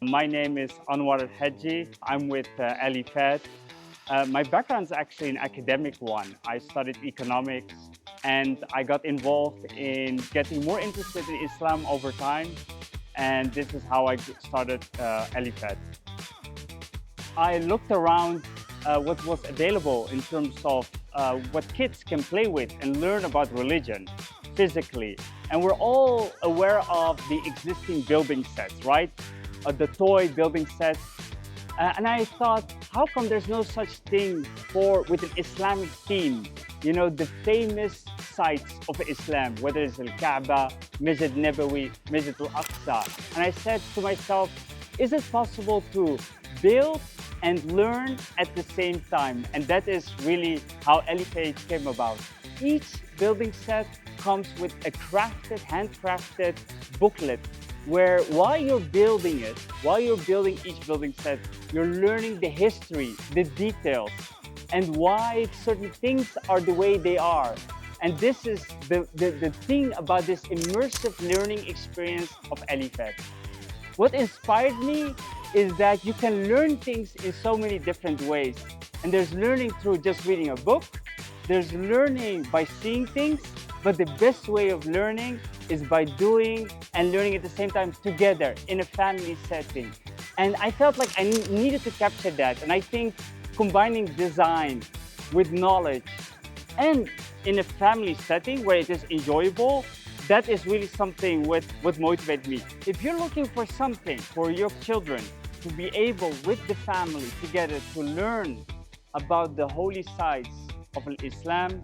My name is Anwar Alhedji. I'm with Alfat. My background is actually an academic one. I studied economics and I got involved in getting more interested in Islam over time. And this is how I started Alfat. I looked around what was available in terms of what kids can play with and learn about religion physically. And we're all aware of the existing building sets, right? The toy building sets. And I thought, how come there's no such thing with an Islamic theme? You know, the famous sites of Islam, whether it's Al-Ka'bah, Masjid Al-Nabawi, Masjid Al-Aqsa. And I said to myself, is it possible to build and learn at the same time? And that is really how Alfat came about. Each building set comes with a handcrafted booklet where while you're building it, while you're building each building set, you're learning the history, the details, and why certain things are the way they are. And this is the thing about this immersive learning experience of Alfat. What inspired me is that you can learn things in so many different ways. And there's learning through just reading a book, there's learning by seeing things, but the best way of learning is by doing and learning at the same time together in a family setting. And I felt like I needed to capture that. And I think combining design with knowledge and in a family setting where it is enjoyable, that is really something what motivated me. If you're looking for something for your children to be able with the family together to learn about the holy sites of Islam,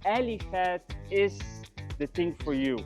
Alfat is the thing for you.